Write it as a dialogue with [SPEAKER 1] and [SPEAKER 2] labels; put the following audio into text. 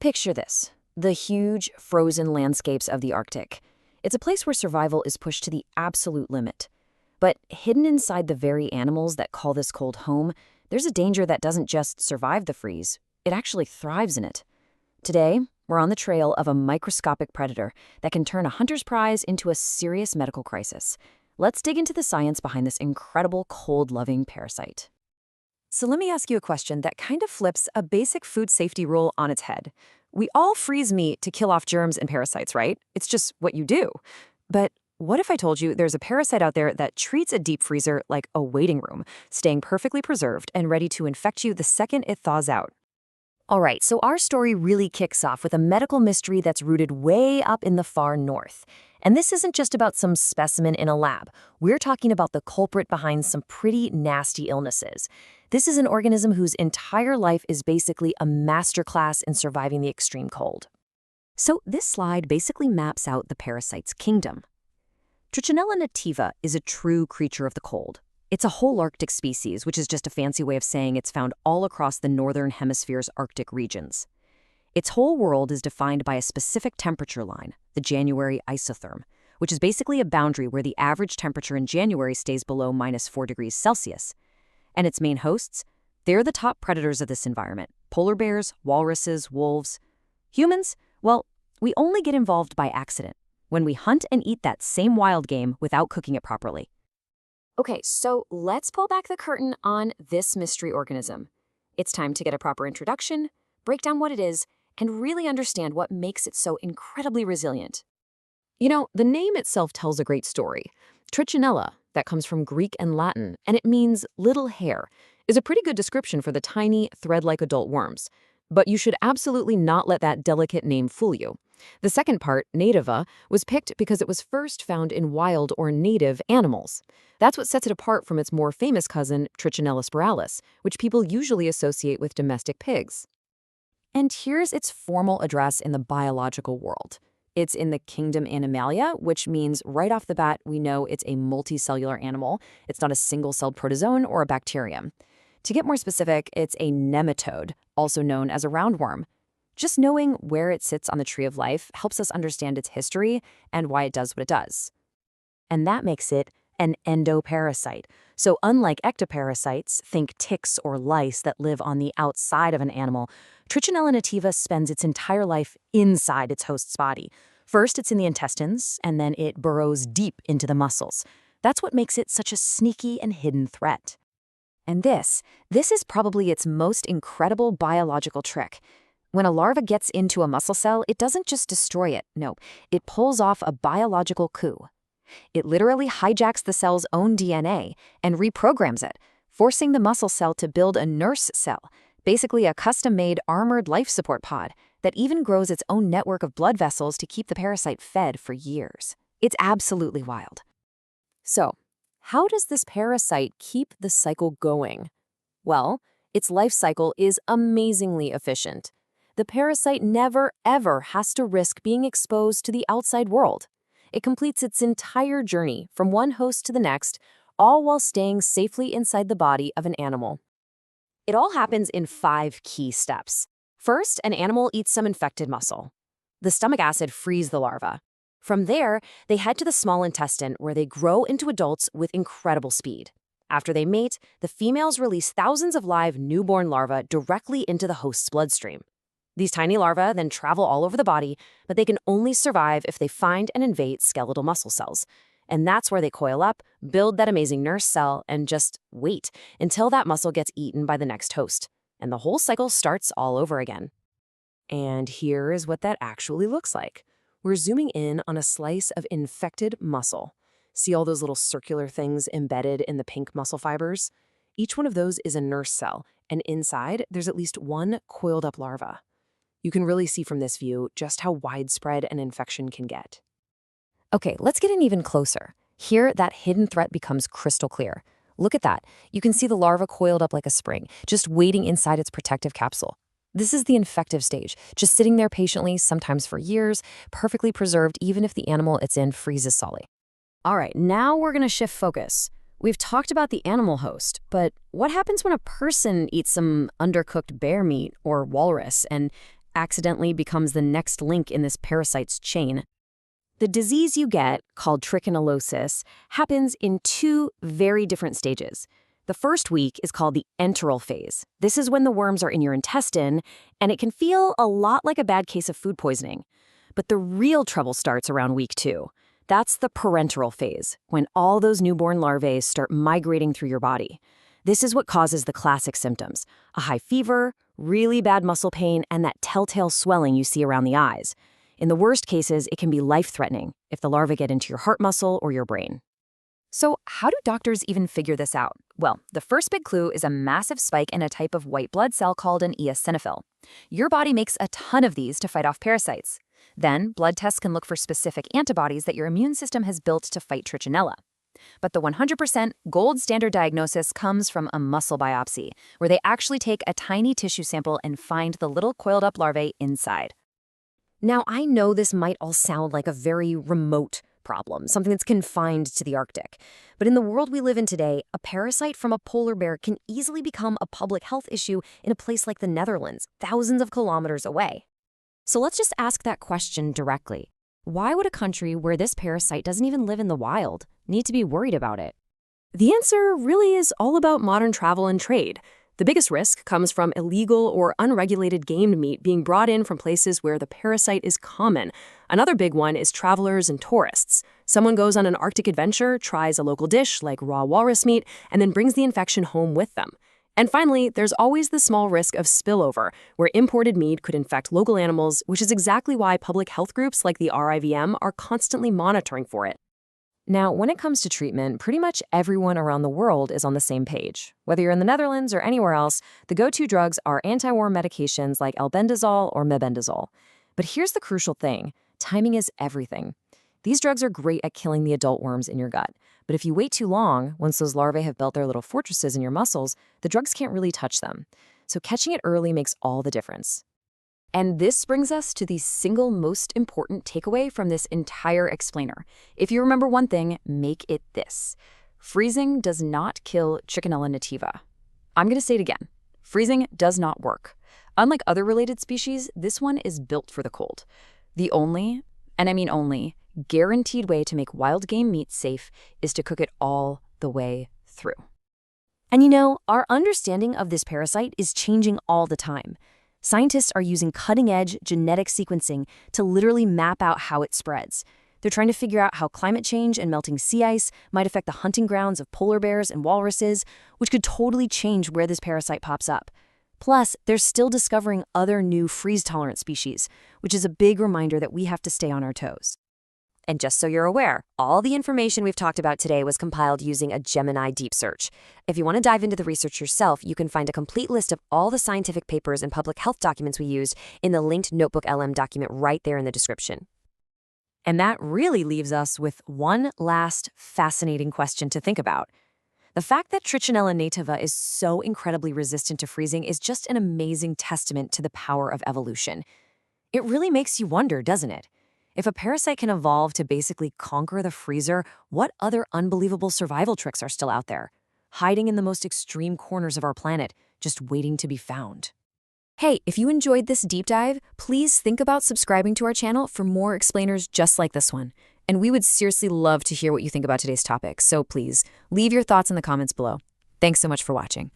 [SPEAKER 1] Picture this, the huge, frozen landscapes of the Arctic. It's a place where survival is pushed to the absolute limit. But hidden inside the very animals that call this cold home, there's a danger that doesn't just survive the freeze, it actually thrives in it. Today, we're on the trail of a microscopic predator that can turn a hunter's prize into a serious medical crisis. Let's dig into the science behind this incredible cold-loving parasite. So let me ask you a question that kind of flips a basic food safety rule on its head. We all freeze meat to kill off germs and parasites, right? It's just what you do. But what if I told you there's a parasite out there that treats a deep freezer like a waiting room, staying perfectly preserved and ready to infect you the second it thaws out? All right, so our story really kicks off with a medical mystery that's rooted way up in the far north. And this isn't just about some specimen in a lab. We're talking about the culprit behind some pretty nasty illnesses. This is an organism whose entire life is basically a masterclass in surviving the extreme cold. So this slide basically maps out the parasite's kingdom. Trichinella nativa is a true creature of the cold. It's a whole Arctic species, which is just a fancy way of saying it's found all across the northern hemisphere's Arctic regions. Its whole world is defined by a specific temperature line, the January isotherm, which is basically a boundary where the average temperature in January stays below -4 degrees Celsius. And its main hosts? They're the top predators of this environment: polar bears, walruses, wolves. Humans? Well, we only get involved by accident, when we hunt and eat that same wild game without cooking it properly. Okay, so let's pull back the curtain on this mystery organism. It's time to get a proper introduction, break down what it is, and really understand what makes it so incredibly resilient. You know, the name itself tells a great story. Trichinella, that comes from Greek and Latin, and it means little hair, is a pretty good description for the tiny, thread-like adult worms. But you should absolutely not let that delicate name fool you. The second part, nativa, was picked because it was first found in wild or native animals. That's what sets it apart from its more famous cousin, Trichinella spiralis, which people usually associate with domestic pigs. And here's its formal address in the biological world. It's in the kingdom Animalia, which means right off the bat we know it's a multicellular animal. It's not a single-celled protozoan or a bacterium. To get more specific, it's a nematode, also known as a roundworm. Just knowing where it sits on the tree of life helps us understand its history and why it does what it does. And that makes it an endoparasite. So unlike ectoparasites, think ticks or lice that live on the outside of an animal, Trichinella nativa spends its entire life inside its host's body. First, it's in the intestines, and then it burrows deep into the muscles. That's what makes it such a sneaky and hidden threat. And this is probably its most incredible biological trick. When a larva gets into a muscle cell, it doesn't just destroy it. No, it pulls off a biological coup. It literally hijacks the cell's own DNA and reprograms it, forcing the muscle cell to build a nurse cell, basically a custom-made armored life support pod that even grows its own network of blood vessels to keep the parasite fed for years. It's absolutely wild. So, how does this parasite keep the cycle going? Well, its life cycle is amazingly efficient. The parasite never, ever has to risk being exposed to the outside world. It completes its entire journey from one host to the next, all while staying safely inside the body of an animal. It all happens in 5 key steps. First, an animal eats some infected muscle. The stomach acid frees the larva. From there, they head to the small intestine where they grow into adults with incredible speed. After they mate, the females release thousands of live newborn larvae directly into the host's bloodstream. These tiny larvae then travel all over the body, but they can only survive if they find and invade skeletal muscle cells. And that's where they coil up, build that amazing nurse cell, and just wait until that muscle gets eaten by the next host. And the whole cycle starts all over again. And here is what that actually looks like. We're zooming in on a slice of infected muscle. See all those little circular things embedded in the pink muscle fibers? Each one of those is a nurse cell, and inside there's at least one coiled up larva. You can really see from this view just how widespread an infection can get. Okay, let's get in even closer. Here, that hidden threat becomes crystal clear. Look at that. You can see the larva coiled up like a spring, just waiting inside its protective capsule. This is the infective stage, just sitting there patiently, sometimes for years, perfectly preserved even if the animal it's in freezes solid. All right, now we're going to shift focus. We've talked about the animal host, but what happens when a person eats some undercooked bear meat or walrus? And accidentally becomes the next link in this parasite's chain. The disease you get, called trichinellosis, happens in two very different stages. The first week is called the enteral phase. This is when the worms are in your intestine, and it can feel a lot like a bad case of food poisoning. But the real trouble starts around week 2. That's the parenteral phase, when all those newborn larvae start migrating through your body. This is what causes the classic symptoms: a high fever, really bad muscle pain, and that telltale swelling you see around the eyes. In the worst cases, it can be life-threatening if the larvae get into your heart muscle or your brain. So how do doctors even figure this out? Well, the first big clue is a massive spike in a type of white blood cell called an eosinophil. Your body makes a ton of these to fight off parasites. Then, blood tests can look for specific antibodies that your immune system has built to fight Trichinella. But the 100% gold standard diagnosis comes from a muscle biopsy, where they actually take a tiny tissue sample and find the little coiled-up larvae inside. Now, I know this might all sound like a very remote problem, something that's confined to the Arctic. But in the world we live in today, a parasite from a polar bear can easily become a public health issue in a place like the Netherlands, thousands of kilometers away. So let's just ask that question directly. Why would a country where this parasite doesn't even live in the wild need to be worried about it? The answer really is all about modern travel and trade. The biggest risk comes from illegal or unregulated game meat being brought in from places where the parasite is common. Another big one is travelers and tourists. Someone goes on an Arctic adventure, tries a local dish like raw walrus meat, and then brings the infection home with them. And finally, there's always the small risk of spillover, where imported meat could infect local animals, which is exactly why public health groups like the RIVM are constantly monitoring for it. Now, when it comes to treatment, pretty much everyone around the world is on the same page. Whether you're in the Netherlands or anywhere else, the go-to drugs are anti-worm medications like albendazole or mebendazole. But here's the crucial thing: timing is everything. These drugs are great at killing the adult worms in your gut. But if you wait too long, once those larvae have built their little fortresses in your muscles, the drugs can't really touch them. So catching it early makes all the difference. And this brings us to the single most important takeaway from this entire explainer. If you remember one thing, make it this: freezing does not kill Trichinella nativa. I'm going to say it again. Freezing does not work. Unlike other related species, this one is built for the cold. The only, and I mean only, guaranteed way to make wild game meat safe is to cook it all the way through. And you know, our understanding of this parasite is changing all the time. Scientists are using cutting-edge genetic sequencing to literally map out how it spreads. They're trying to figure out how climate change and melting sea ice might affect the hunting grounds of polar bears and walruses, which could totally change where this parasite pops up. Plus, they're still discovering other new freeze-tolerant species, which is a big reminder that we have to stay on our toes. And just so you're aware, all the information we've talked about today was compiled using a Gemini deep search. If you want to dive into the research yourself, you can find a complete list of all the scientific papers and public health documents we used in the linked Notebook LM document right there in the description. And that really leaves us with one last fascinating question to think about. The fact that Trichinella nativa is so incredibly resistant to freezing is just an amazing testament to the power of evolution. It really makes you wonder, doesn't it? If a parasite can evolve to basically conquer the freezer, what other unbelievable survival tricks are still out there, hiding in the most extreme corners of our planet, just waiting to be found? Hey, if you enjoyed this deep dive, please think about subscribing to our channel for more explainers just like this one. And we would seriously love to hear what you think about today's topic, so please leave your thoughts in the comments below. Thanks so much for watching.